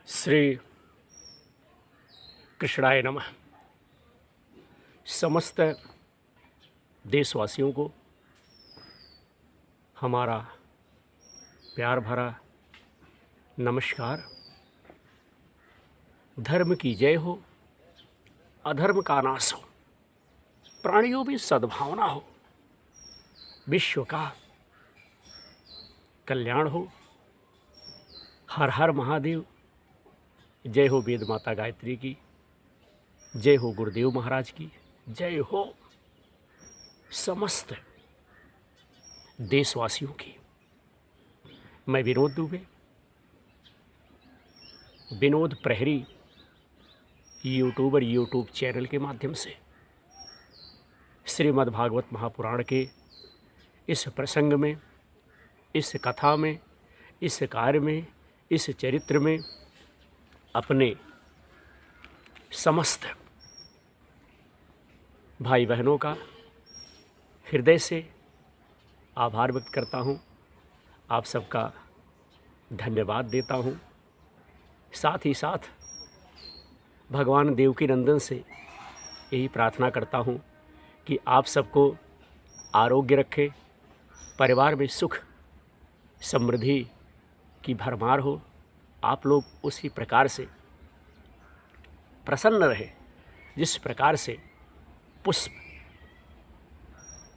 श्री कृष्णाय नमः। समस्त देशवासियों को हमारा प्यार भरा नमस्कार। धर्म की जय हो, अधर्म का नाश हो, प्राणियों में सद्भावना हो, विश्व का कल्याण हो। हर हर महादेव। जय हो वेद माता गायत्री की, जय हो गुरुदेव महाराज की, जय हो समस्त देशवासियों की। मैं विनोद दुबे, विनोद प्रहरी यूट्यूब चैनल के माध्यम से श्रीमद् भागवत महापुराण के इस प्रसंग में, इस कथा में, इस कार्य में, इस चरित्र में अपने समस्त भाई बहनों का हृदय से आभार व्यक्त करता हूँ। आप सबका धन्यवाद देता हूँ। साथ ही साथ भगवान देवकी नंदन से यही प्रार्थना करता हूँ कि आप सबको आरोग्य रखे, परिवार में सुख समृद्धि की भरमार हो, आप लोग उसी प्रकार से प्रसन्न रहे जिस प्रकार से पुष्प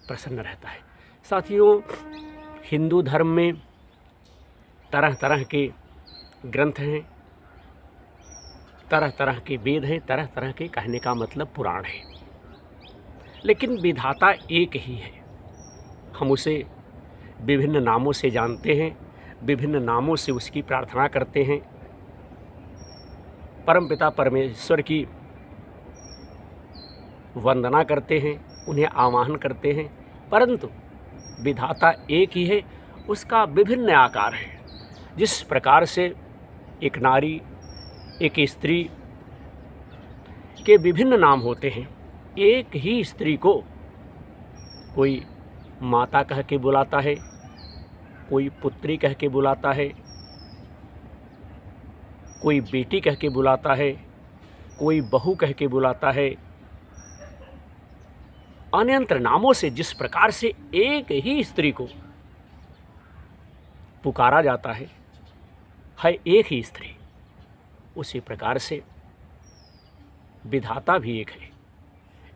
प्रसन्न रहता है। साथियों, हिंदू धर्म में तरह तरह के ग्रंथ हैं, तरह तरह के वेद हैं, तरह तरह के कहने का मतलब पुराण है, लेकिन विधाता एक ही है। हम उसे विभिन्न नामों से जानते हैं, विभिन्न नामों से उसकी प्रार्थना करते हैं, परमपिता परमेश्वर की वंदना करते हैं, उन्हें आवाहन करते हैं, परंतु विधाता एक ही है। उसका विभिन्न आकार है। जिस प्रकार से एक नारी, एक स्त्री के विभिन्न नाम होते हैं, एक ही स्त्री को कोई माता कह के बुलाता है, कोई पुत्री कह के बुलाता है, कोई बेटी कह के बुलाता है, कोई बहू कह के बुलाता है। अनंत नामों से जिस प्रकार से एक ही स्त्री को पुकारा जाता है एक ही स्त्री, उसी प्रकार से विधाता भी एक है,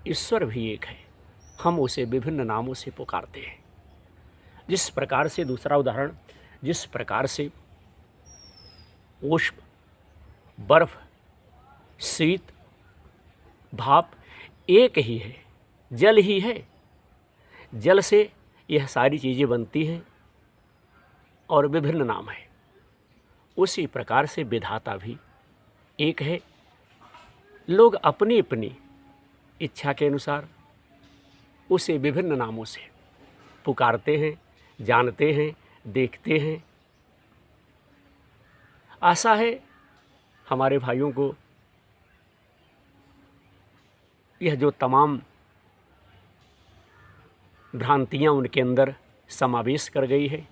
ईश्वर भी एक है। हम उसे विभिन्न नामों से पुकारते हैं। जिस प्रकार से, दूसरा उदाहरण, जिस प्रकार से उष्ण, बर्फ, शीत, भाप एक ही है, जल ही है। जल से यह सारी चीज़ें बनती हैं और विभिन्न नाम है। उसी प्रकार से विधाता भी एक है। लोग अपनी अपनी इच्छा के अनुसार उसे विभिन्न नामों से पुकारते हैं, जानते हैं, देखते हैं। आशा है हमारे भाइयों को यह जो तमाम भ्रांतियां उनके अंदर समावेश कर गई है,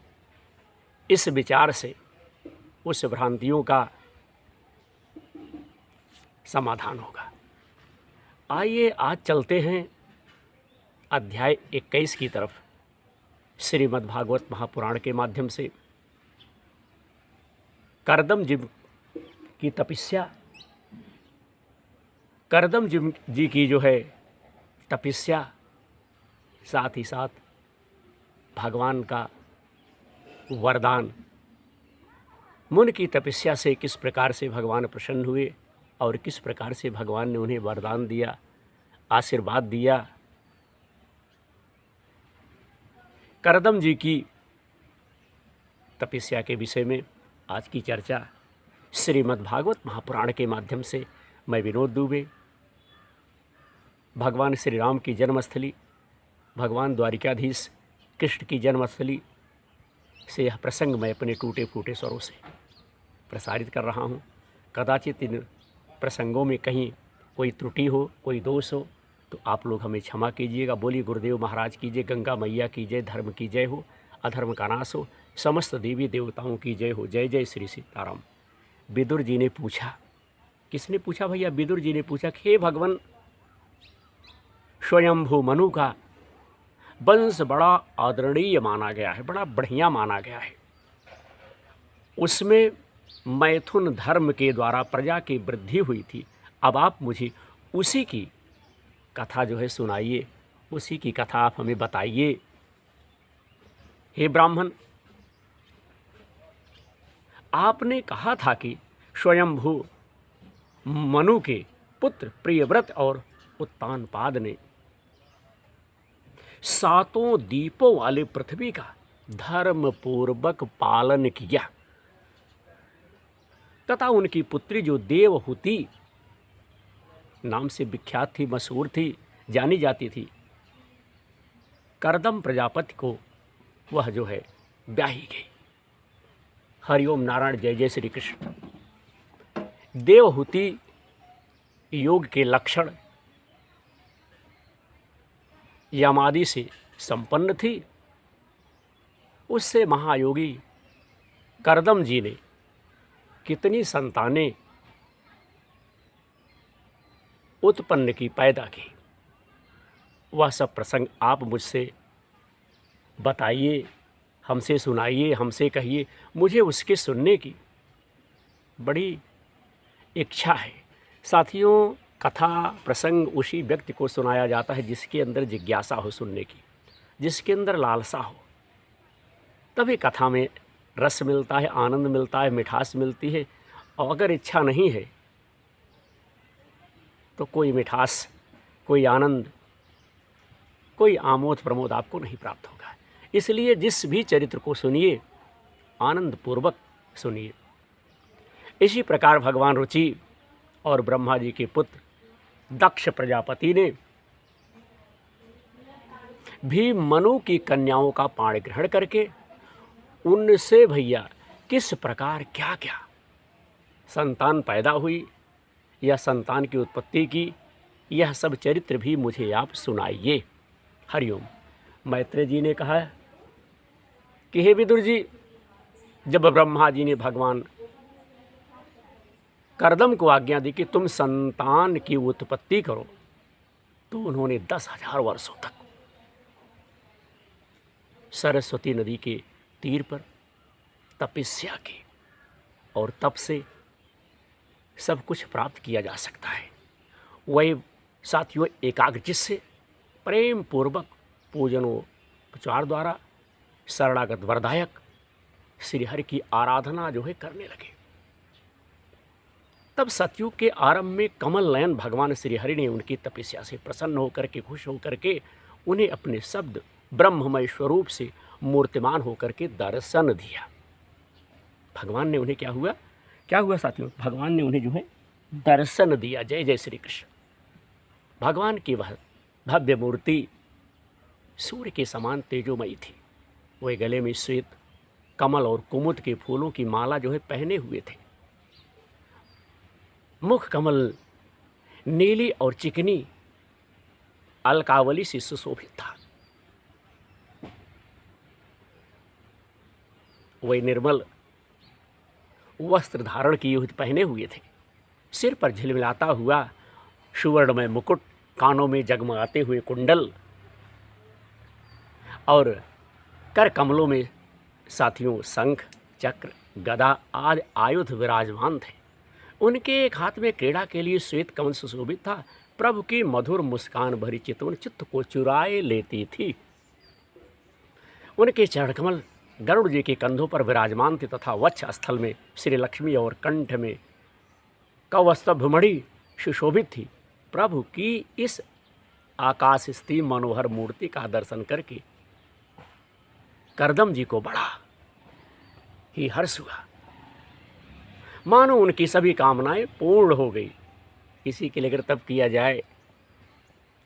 इस विचार से उस भ्रांतियों का समाधान होगा। आइए आज चलते हैं अध्याय 21 की तरफ। श्रीमद् भागवत महापुराण के माध्यम से करदम की तपस्या, करदम जी की जो है तपस्या, साथ ही साथ भगवान का वरदान, मुनि की तपस्या से किस प्रकार से भगवान प्रसन्न हुए और किस प्रकार से भगवान ने उन्हें वरदान दिया, आशीर्वाद दिया। करदम जी की तपस्या के विषय में आज की चर्चा श्रीमद् भागवत महापुराण के माध्यम से मैं विनोद दुबे, भगवान श्री राम की जन्मस्थली, भगवान द्वारिकाधीश कृष्ण की जन्मस्थली से यह प्रसंग मैं अपने टूटे फूटे स्वरों से प्रसारित कर रहा हूँ। कदाचित इन प्रसंगों में कहीं कोई त्रुटि हो, कोई दोष हो, तो आप लोग हमें क्षमा कीजिएगा। बोलिए गुरुदेव महाराज की जय, गंगा मैया की जय, धर्म की जय हो, अधर्म का नाश हो, समस्त देवी देवताओं की जय हो। जय जय श्री सीताराम। विदुर जी ने पूछा। किसने पूछा भैया? विदुर जी ने पूछा कि हे भगवान, स्वयंभू मनु का वंश बड़ा आदरणीय माना गया है, बड़ा बढ़िया माना गया है। उसमें मैथुन धर्म के द्वारा प्रजा की वृद्धि हुई थी। अब आप मुझे उसी की कथा जो है सुनाइए, उसी की कथा आप हमें बताइए। हे ब्राह्मण, आपने कहा था कि स्वयंभू मनु के पुत्र प्रियव्रत और उत्तानपाद ने सातों दीपों वाले पृथ्वी का धर्म पूर्वक पालन किया तथा उनकी पुत्री जो देवहूति नाम से विख्यात थी, मशहूर थी, जानी जाती थी, कर्दम प्रजापति को वह जो है ब्याही गई। हरिओम नारायण, जय जय श्री कृष्ण। देवहूति योग के लक्षण यमादि से संपन्न थी। उससे महायोगी कर्दम जी ने कितनी संतानें उत्पन्न की, पैदा की, वह सब प्रसंग आप मुझसे बताइए, हमसे सुनाइए, हमसे कहिए। मुझे उसके सुनने की बड़ी इच्छा है। साथियों, कथा प्रसंग उसी व्यक्ति को सुनाया जाता है जिसके अंदर जिज्ञासा हो सुनने की, जिसके अंदर लालसा हो, तभी कथा में रस मिलता है, आनंद मिलता है, मिठास मिलती है। और अगर इच्छा नहीं है तो कोई मिठास, कोई आनंद, कोई आमोद प्रमोद आपको नहीं प्राप्त होगा। इसलिए जिस भी चरित्र को सुनिए, आनंद पूर्वक सुनिए। इसी प्रकार भगवान रुचि और ब्रह्मा जी के पुत्र दक्ष प्रजापति ने भी मनु की कन्याओं का पाणी ग्रहण करके उनसे भैया किस प्रकार क्या क्या संतान पैदा हुई या संतान की उत्पत्ति की, यह सब चरित्र भी मुझे आप सुनाइए। हरिओम। मैत्रेय जी ने कहा कि हे विदुर जी, जब ब्रह्मा जी ने भगवान कर्दम को आज्ञा दी कि तुम संतान की उत्पत्ति करो, तो उन्होंने 10,000 वर्षों तक सरस्वती नदी के तीर पर तपस्या की, और तप से सब कुछ प्राप्त किया जा सकता है। वही साथियों, एकाग्रचित से प्रेम पूर्वक पूजनोपचार द्वारा शरणागत वरदायक श्रीहरि की आराधना जो है करने लगे। तब सतयुग के आरंभ में कमल नयन भगवान श्रीहरि ने उनकी तपस्या से प्रसन्न होकर के, खुश होकर के उन्हें अपने शब्द ब्रह्ममय स्वरूप से मूर्तिमान होकर के दर्शन दिया। भगवान ने उन्हें क्या हुआ साथियों? भगवान ने उन्हें जो है दर्शन दिया। जय जय श्री कृष्ण। भगवान की वह भव्य मूर्ति सूर्य के समान तेजोमयी थी। वह गले में श्वेत कमल और कुमुद के फूलों की माला जो है पहने हुए थे। मुख कमल नीली और चिकनी अलकावली से सुशोभित था। वह निर्मल वस्त्र धारण किए हुए पहने हुए थे। सिर पर झिलमिलाता हुआ सुवर्णमय मुकुट, कानों में जगमगाते हुए कुंडल और कर कमलों में साथियों शंख, चक्र, गदा आदि आयुध विराजमान थे। उनके एक हाथ में क्रीड़ा के लिए श्वेत कमल सुशोभित था। प्रभु की मधुर मुस्कान भरी चितवन चित्त को चुराए लेती थी। उनके चरण कमल गरुड़ जी के कंधों पर विराजमान थे तथा वक्ष स्थल में श्री लक्ष्मी और कंठ में कौस्तभमणि सुशोभित थी। प्रभु की इस आकाश स्थित मनोहर मूर्ति का दर्शन करके कर्दम जी को बड़ा ही हर्ष हुआ, मानो उनकी सभी कामनाएं पूर्ण हो गई। किसी के लिए अगर तप किया जाए,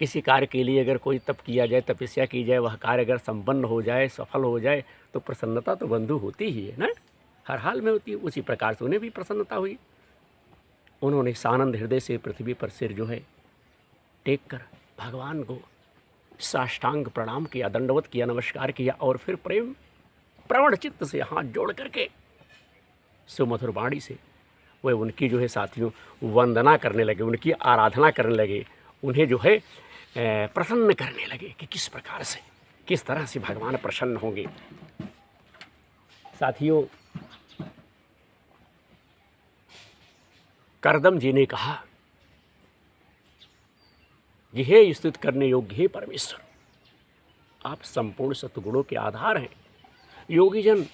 किसी कार्य के लिए अगर कोई तप किया जाए, तपस्या की जाए, वह कार्य अगर संपन्न हो जाए, सफल हो जाए, तो प्रसन्नता तो बंधु होती ही है ना, हर हाल में होती है। उसी प्रकार से उन्हें भी प्रसन्नता हुई। उन्होंने सानंद हृदय से पृथ्वी पर सिर जो है टेक कर भगवान को साष्टांग प्रणाम किया, दंडवत किया, नमस्कार किया और फिर प्रेम प्रवण चित्त से हाथ जोड़ करके सुमधुर वाणी से वे उनकी जो है साथियों वंदना करने लगे, उनकी आराधना करने लगे, उन्हें जो है प्रसन्न करने लगे कि किस प्रकार से, किस तरह से भगवान प्रसन्न होंगे। साथियों, करदम जी ने कहा कि हे स्तुति करने योग्य हे परमेश्वर, आप संपूर्ण सत्गुणों के आधार हैं। योगी जन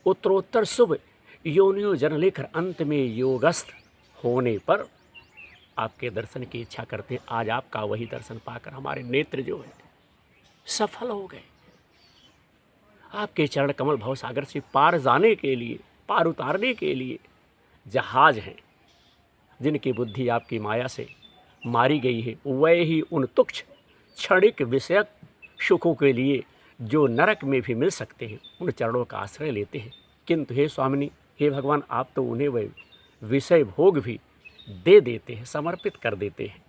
उत्तरोत्तर शुभ योनियों जन लेकर अंत में योगस्थ होने पर आपके दर्शन की इच्छा करते हैं। आज आपका वही दर्शन पाकर हमारे नेत्र जो है सफल हो गए। आपके चरण कमल भव सागर से पार जाने के लिए, पार उतारने के लिए जहाज हैं, जिनकी बुद्धि आपकी माया से मारी गई है, वह ही उन तुच्छ क्षणिक विषयक सुखों के लिए जो नरक में भी मिल सकते हैं, उन चरणों का आश्रय लेते हैं। किंतु हे स्वामिनी, हे भगवान, आप तो उन्हें वह विषय भोग भी दे देते हैं, समर्पित कर देते हैं।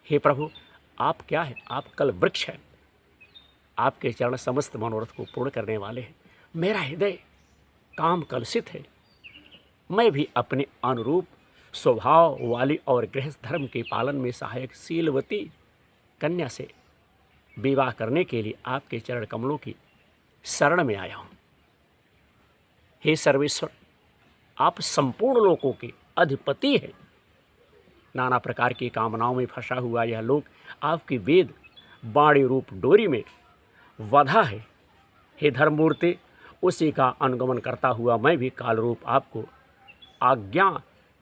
हे प्रभु, आप क्या है? आप कल वृक्ष हैं। आपके चरण समस्त मनोरथ को पूर्ण करने वाले हैं। मेरा हृदय काम कलुषित है। मैं भी अपने अनुरूप स्वभाव वाली और गृहस्थ धर्म के पालन में सहायक शीलवती कन्या से विवाह करने के लिए आपके चरण कमलों की शरण में आया हूँ। हे सर्वेश्वर, आप संपूर्ण लोकों के अधिपति हैं। नाना प्रकार की कामनाओं में फंसा हुआ यह लोक आपकी वेद वाणी रूप डोरी में बंधा है। हे धर्ममूर्ति, उसी का अनुगमन करता हुआ मैं भी काल रूप आपको आज्ञा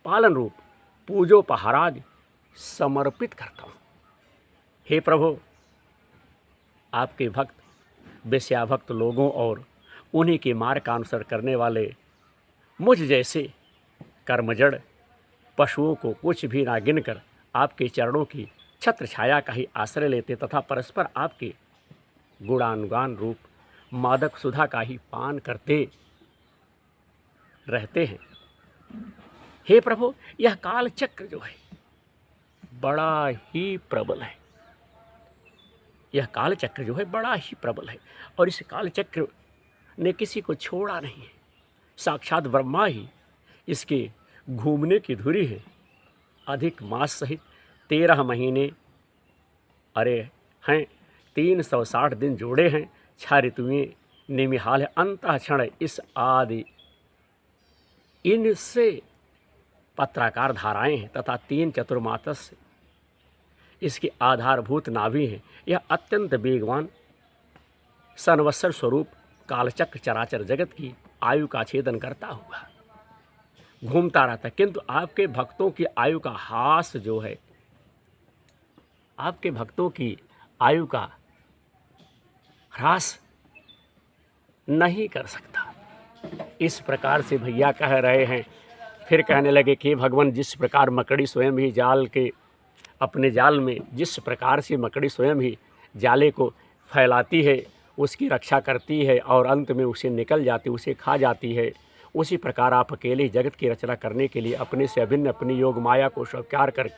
पालन रूप पूजोपहारादि समर्पित करता हूँ। हे प्रभु, आपके भक्त वेश्याभक्त लोगों और उन्हीं के मार्ग का अनुसरण करने वाले मुझ जैसे कर्मजड़ पशुओं को कुछ भी ना गिनकर आपके चरणों की छत्र छाया का ही आश्रय लेते तथा परस्पर आपके गुणानुगान रूप मादक सुधा का ही पान करते रहते हैं। हे प्रभु, यह काल चक्र जो है बड़ा ही प्रबल है। यह काल चक्र जो है बड़ा ही प्रबल है और इस काल चक्र ने किसी को छोड़ा नहीं है। साक्षात ब्रह्मा ही इसके घूमने की धुरी है। अधिक मास सहित 13 महीने अरे हैं, 360 दिन जोड़े हैं। 6 ऋतुएं निमिहाल है। अंतः क्षण इस आदि इनसे पत्राकार धाराएं हैं तथा 3 चतुर्मातस्य इसके आधारभूत नाभि हैं। यह अत्यंत वेगवान संवत्सर स्वरूप कालचक्र चराचर जगत की आयु का छेदन करता हुआ घूमता रहता है। किंतु आपके भक्तों की आयु का ह्रास जो है, आपके भक्तों की आयु का ह्रास नहीं कर सकता। इस प्रकार से भैया कह रहे हैं। फिर कहने लगे कि भगवान, जिस प्रकार मकड़ी स्वयं ही जाल के अपने जाल में जिस प्रकार से मकड़ी स्वयं ही जाले को फैलाती है, उसकी रक्षा करती है और अंत में उसे निकल जाती, उसे खा जाती है, उसी प्रकार आप अकेले जगत की रचना करने के लिए अपने से अभिन्न अपनी योग माया को स्वीकार कर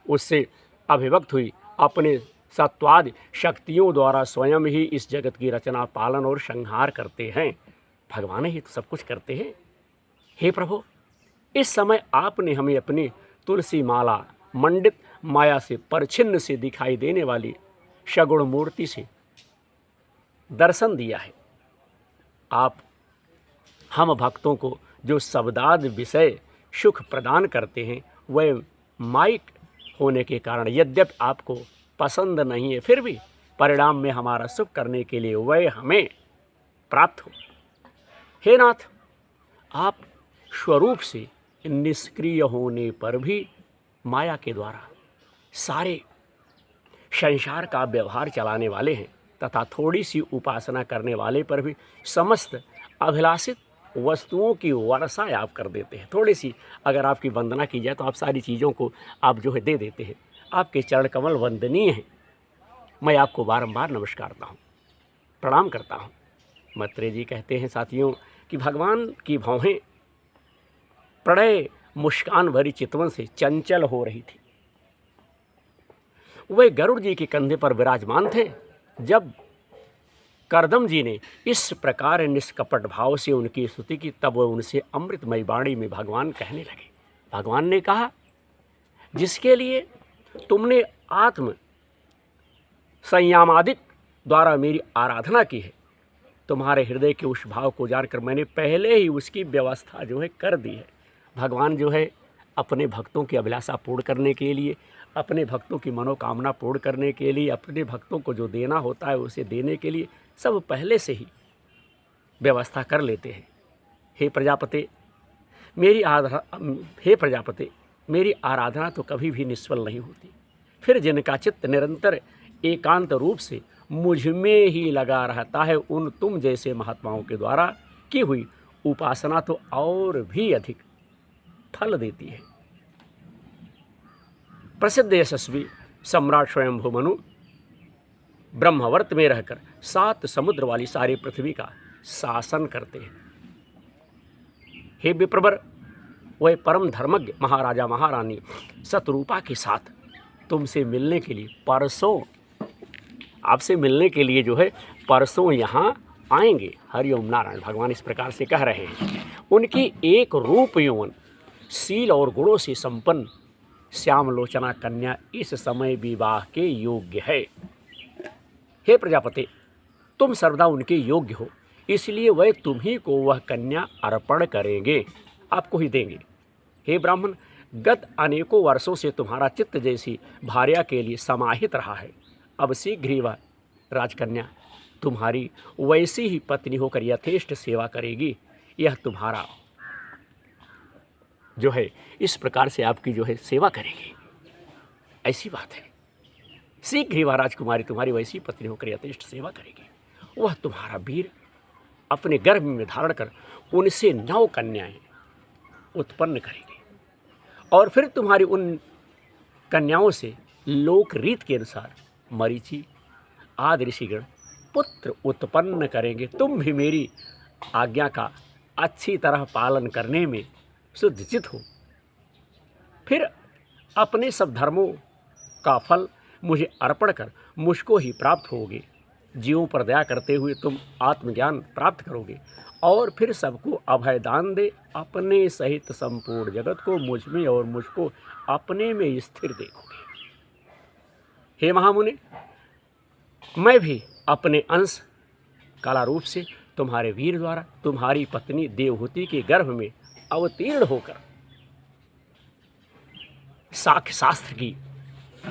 उससे अभिव्यक्त हुई अपने सत्वादि शक्तियों द्वारा स्वयं ही इस जगत की रचना पालन और संहार करते हैं। भगवान ही तो सब कुछ करते हैं। हे प्रभु, इस समय आपने हमें अपनी तुलसी माला मंडित माया से परछिन्न से दिखाई देने वाली सगुण मूर्ति से दर्शन दिया है। आप हम भक्तों को जो शब्दाद विषय सुख प्रदान करते हैं, वह माइक होने के कारण यद्यपि आपको पसंद नहीं है, फिर भी परिणाम में हमारा सुख करने के लिए वह हमें प्राप्त हो। हे नाथ, आप स्वरूप से निष्क्रिय होने पर भी माया के द्वारा सारे संसार का व्यवहार चलाने वाले हैं तथा थोड़ी सी उपासना करने वाले पर भी समस्त अभिलाषित वस्तुओं की वर्षा आप कर देते हैं। थोड़ी सी अगर आपकी वंदना की जाए तो आप सारी चीज़ों को आप जो है दे देते हैं। आपके चरण कमल वंदनीय हैं। मैं आपको बारंबार नमस्कार करता हूँ, प्रणाम करता हूँ। मैत्रेय जी कहते हैं साथियों कि भगवान की भौहें प्रणय मुस्कान भरी चितवन से चंचल हो रही थी। वे गरुड़ जी के कंधे पर विराजमान थे। जब करदम जी ने इस प्रकार निष्कपट भाव से उनकी स्तुति की, तब वह उनसे अमृतमय वाणी में भगवान कहने लगे। भगवान ने कहा, जिसके लिए तुमने आत्म संयमादिक द्वारा मेरी आराधना की है, तुम्हारे हृदय के उस भाव को जानकर मैंने पहले ही उसकी व्यवस्था जो है कर दी है। भगवान जो है अपने भक्तों की अभिलाषा पूर्ण करने के लिए, अपने भक्तों की मनोकामना पूर्ण करने के लिए, अपने भक्तों को जो देना होता है उसे देने के लिए सब पहले से ही व्यवस्था कर लेते हैं। हे प्रजापति मेरी आराधना तो कभी भी निष्फल नहीं होती। फिर जिनका चित्त निरंतर एकांत रूप से मुझ में ही लगा रहता है, उन तुम जैसे महात्माओं के द्वारा की हुई उपासना तो और भी अधिक फल देती है। प्रसिद्ध यशस्वी सम्राट स्वयंभू मनु ब्रह्मवर्त में रहकर 7 समुद्र वाली सारी पृथ्वी का शासन करते हैं। हे विप्रवर, वह परम धर्मज्ञ महाराजा महारानी शतरूपा के साथ तुमसे मिलने के लिए परसों, आपसे मिलने के लिए जो है परसों यहाँ आएंगे। हरिओम नारायण। भगवान इस प्रकार से कह रहे हैं। उनकी एक रूप यौवन शील और गुणों से संपन्न श्यामलोचना कन्या इस समय विवाह के योग्य है। हे प्रजापति, तुम सर्वदा उनके योग्य हो, इसलिए वह तुम्ही को वह कन्या अर्पण करेंगे, आपको ही देंगे। हे ब्राह्मण, गत अनेकों वर्षों से तुम्हारा चित्त जैसी भार्या के लिए समाहित रहा है। अब शीघ्र ही वह राजकन्या तुम्हारी वैसी ही पत्नी होकर यथेष्ट सेवा करेगी। यह तुम्हारा जो है इस प्रकार से आपकी जो है सेवा करेगी, ऐसी बात है। शीघ्र ही वह राजकुमारी तुम्हारी वैसी पत्नी होकर यथेष्ट सेवा करेगी। वह तुम्हारा वीर अपने गर्भ में धारण कर उनसे 9 कन्याएं उत्पन्न करेगी और फिर तुम्हारी उन कन्याओं से लोक रीत के अनुसार मरीचि आदि ऋषिगण पुत्र उत्पन्न करेंगे। तुम भी मेरी आज्ञा का अच्छी तरह पालन करने में शुद्धचित हो। फिर अपने सब धर्मों का फल मुझे अर्पण कर मुझको ही प्राप्त होगे। जीवों पर दया करते हुए तुम आत्मज्ञान प्राप्त करोगे और फिर सबको अभय दान दे अपने सहित संपूर्ण जगत को मुझ में और मुझको अपने में स्थिर देखोगे। हे महामुनि, मैं भी अपने अंश कला रूप से तुम्हारे वीर द्वारा तुम्हारी पत्नी देवहूति के गर्भ में अवतीर्ण होकर साख्य शास्त्र की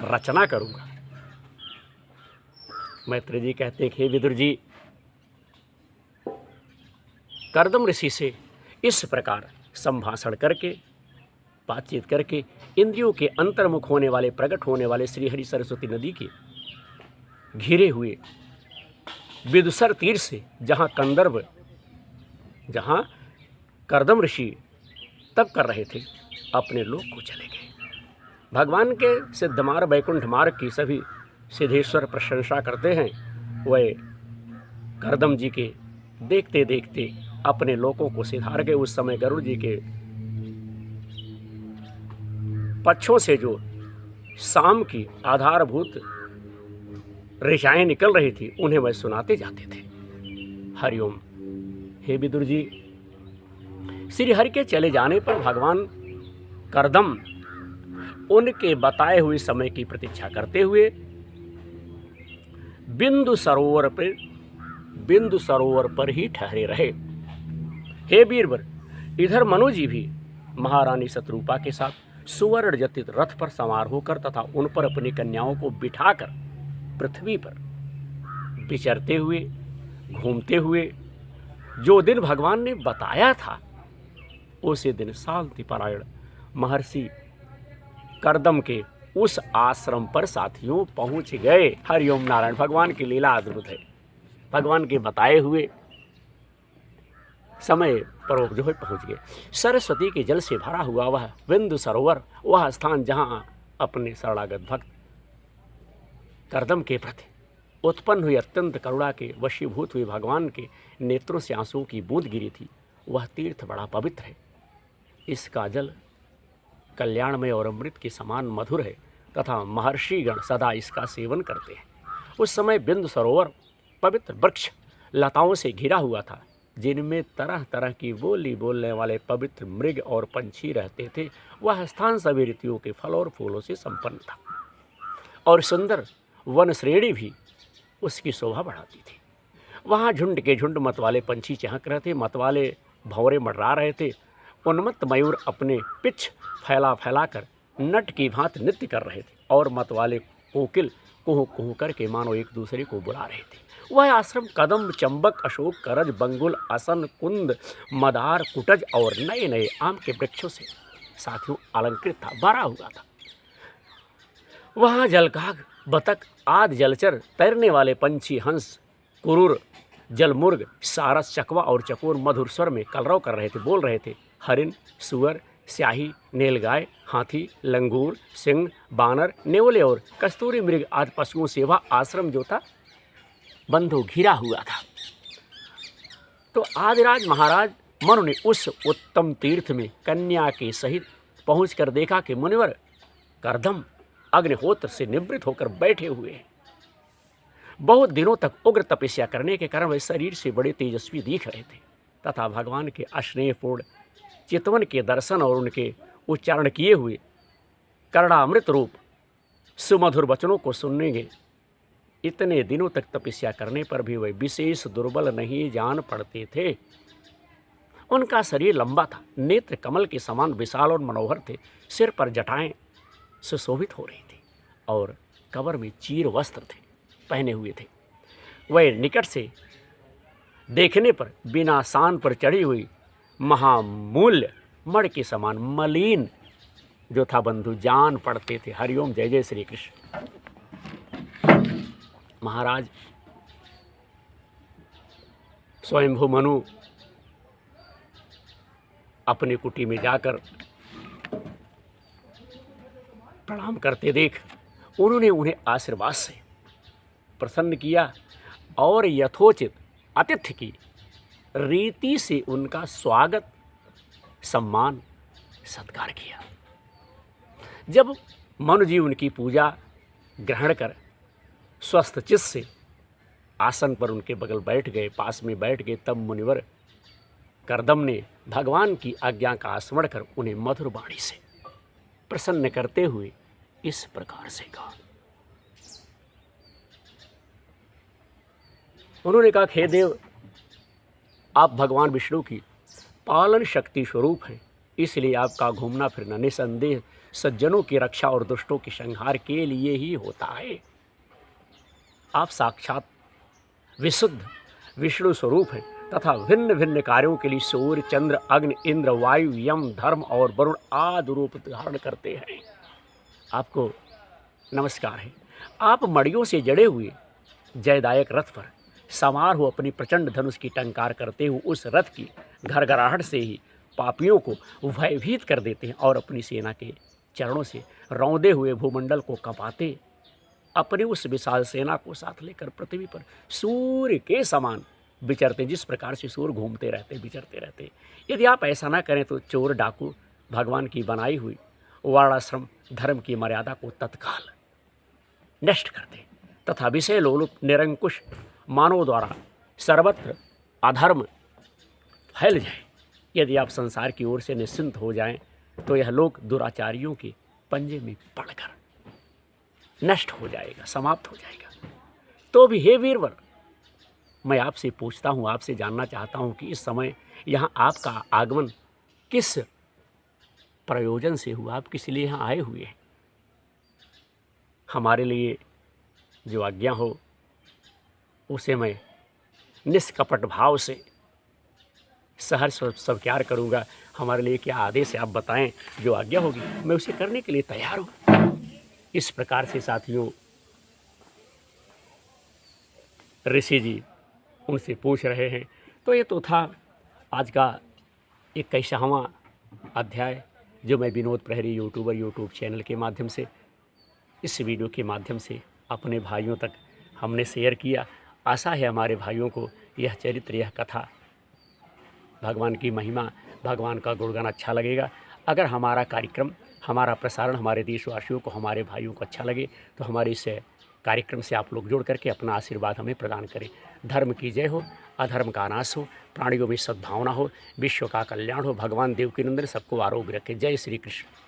रचना करूंगा। मैत्री जी कहते हैं, हे विदुर जी, करदम ऋषि से इस प्रकार संभाषण करके, बातचीत करके इंद्रियों के अंतर्मुख होने वाले, प्रकट होने वाले श्रीहरि सरस्वती नदी के घिरे हुए विदुसर तीर से जहाँ करदम ऋषि तप कर रहे थे, अपने लोक को चले गए। भगवान के सिद्धमार्ग वैकुंठ मार्ग की सभी सिद्धेश्वर प्रशंसा करते हैं। वह करदम जी के देखते देखते अपने लोकों को सिधार गए। उस समय गरुड़ जी के पक्षों से जो शाम की आधारभूत ऋचाएँ निकल रही थी, उन्हें वह सुनाते जाते थे। हरिओम। हे विदुर जी, श्री हरि के चले जाने पर भगवान करदम उनके बताए हुए समय की प्रतीक्षा करते हुए बिंदु सरोवर पर ही ठहरे रहे। हे वीरवर, इधर मनु जी भी महारानी शतरूपा के साथ सुवर्ण जटित रथ पर सवार होकर तथा उन पर अपनी कन्याओं को बिठाकर पृथ्वी पर विचरते हुए, घूमते हुए जो दिन भगवान ने बताया था, उसी दिन शांति परायण महर्षि करदम के उस आश्रम पर साथियों पहुंच गए। हरिओम नारायण। भगवान की लीला अद्भुत है। भगवान के बताए हुए समय पर जो है पहुंच गए। सरस्वती के जल से भरा हुआ वह बिंदु सरोवर, वह स्थान जहां अपने शरणागत भक्त करदम के प्रति उत्पन्न हुई अत्यंत करुणा के वशीभूत हुए भगवान के नेत्रों से आंसुओं की बूंद गिरी थी, वह तीर्थ बड़ा पवित्र है। इसका जल कल्याणमय और अमृत के समान मधुर है तथा महर्षिगण सदा इसका सेवन करते हैं। उस समय बिंदु सरोवर पवित्र वृक्ष लताओं से घिरा हुआ था, जिनमें तरह तरह की बोली बोलने वाले पवित्र मृग और पंछी रहते थे। वह स्थान सभी ऋतुओं के फल और फूलों से संपन्न था, और सुंदर वन श्रेणी भी उसकी शोभा बढ़ाती थी। वहाँ झुंड के झुंड मतवाले पंछी चहक रहे थे, मतवाले भंवरे मंडरा रहे थे, उन्मत्त मयूर अपने पिछ फैला फैला कर नट की भांति नृत्य कर रहे थे, और मतवाले कोकिल कुहू कुहू करके मानो एक दूसरे को बुला रहे थे। वह आश्रम कदम्ब, चंबक, अशोक, करज, बंगुल, असन, कुंद, मदार, कुटज और नए नए आम के वृक्षों से साथियों अलंकृत था, भरा हुआ था। वहाँ जलकाग, बतख आदि जलचर, तैरने वाले पंछी, हंस, कुरूर, जलमुर्ग, सारस, चकवा और चकोर मधुर स्वर में कलरव कर रहे थे, बोल रहे थे। हरिन, सुअर, स्याही, नीलगाय, हाथी, लंगूर, सिंह, बानर, नेवले और कस्तूरी मृग आदि पशुओं से वह आश्रम जो था बंधु घिरा हुआ था। तो आदिराज महाराज मनु ने उस उत्तम तीर्थ में कन्या के सहित पहुंचकर देखा कि मुनिवर कर्दम अग्निहोत्र से निवृत्त होकर बैठे हुए हैं। बहुत दिनों तक उग्र तपस्या करने के कारण वे शरीर से बड़े तेजस्वी दिख रहे थे, तथा भगवान के अस्नेहपूर्ण चितवन के दर्शन और उनके उच्चारण किए हुए कर्णामृत रूप सुमधुर वचनों को सुनेंगे। इतने दिनों तक तपस्या करने पर भी वे विशेष दुर्बल नहीं जान पड़ते थे। उनका शरीर लंबा था, नेत्र कमल के समान विशाल और मनोहर थे, सिर पर जटाएं सुशोभित हो रही थी और कमर में चीर वस्त्र थे पहने हुए थे। वह निकट से देखने पर बिना शान पर चढ़ी हुई महामूल्य मण के समान मलिन जो था बंधु जान पड़ते थे। हरिओम, जय जय श्री कृष्ण। महाराज स्वयंभू मनु अपनी कुटी में जाकर प्रणाम करते देख उन्होंने उन्हें आशीर्वाद से प्रसन्न किया और यथोचित आतिथ्य की रीति से उनका स्वागत, सम्मान, सत्कार किया। जब मनु जी उनकी पूजा ग्रहण कर स्वस्थ चित्त से आसन पर उनके बगल बैठ गए, पास में बैठ गए, तब मुनिवर कर्दम ने भगवान की आज्ञा का स्मरण कर उन्हें मधुर वाणी से प्रसन्न करते हुए इस प्रकार से कहा। उन्होंने कहा, हे देव, आप भगवान विष्णु की पालन शक्ति स्वरूप हैं, इसलिए आपका घूमना फिरना निसंदेह सज्जनों की रक्षा और दुष्टों के संहार के लिए ही होता है। आप साक्षात विशुद्ध विष्णु स्वरूप हैं तथा भिन्न भिन्न कार्यों के लिए सूर्य, चंद्र, अग्नि, इंद्र, वायु, यम, धर्म और वरुण आदि रूप धारण करते हैं। आपको नमस्कार है। आप मड़ियों से जड़े हुए जयदायक रथ पर सवार हो अपनी प्रचंड धनुष की टंकार करते हुए उस रथ की घरघराहट से ही पापियों को भयभीत कर देते हैं और अपनी सेना के चरणों से रौंदे हुए भूमंडल को कपाते अपनी उस विशाल सेना को साथ लेकर पृथ्वी पर सूर्य के समान विचरते, जिस प्रकार से सूर्य घूमते रहते, विचरते रहते। यदि आप ऐसा ना करें तो चोर, डाकू भगवान की बनाई हुई वर्णाश्रम धर्म की मर्यादा को तत्काल नष्ट करते तथा विषय लोलुप निरंकुश मानव द्वारा सर्वत्र अधर्म फैल जाए। यदि आप संसार की ओर से निश्चिंत हो जाएं तो यह लोक दुराचारियों के पंजे में पड़कर नष्ट हो जाएगा, समाप्त हो जाएगा। तो भी हे वीरवर, मैं आपसे पूछता हूँ, आपसे जानना चाहता हूँ कि इस समय यहाँ आपका आगमन किस प्रयोजन से हुआ, आप किस लिए यहाँ आए हुए हैं? हमारे लिए जो आज्ञा हो उसे मैं निष्कपट भाव से सहर्ष स्वीकार करूँगा। हमारे लिए क्या आदेश है आप बताएं, जो आज्ञा होगी मैं उसे करने के लिए तैयार हूँ। इस प्रकार से साथियों ऋषि जी उनसे पूछ रहे हैं। तो ये तो था आज का 21वां अध्याय जो मैं विनोद प्रहरी यूट्यूब चैनल के माध्यम से, इस वीडियो के माध्यम से अपने भाइयों तक हमने शेयर किया। आशा है हमारे भाइयों को यह चरित्र, यह कथा, भगवान की महिमा, भगवान का गुणगान अच्छा लगेगा। अगर हमारा कार्यक्रम, हमारा प्रसारण हमारे देशवासियों को, हमारे भाइयों को अच्छा लगे तो हमारे इस कार्यक्रम से आप लोग जुड़ करके अपना आशीर्वाद हमें प्रदान करें। धर्म की जय हो, अधर्म का नाश हो, प्राणियों में सद्भावना हो, विश्व का कल्याण हो। भगवान देव की नंदन सबको आरोग्य रखे। जय श्री कृष्ण।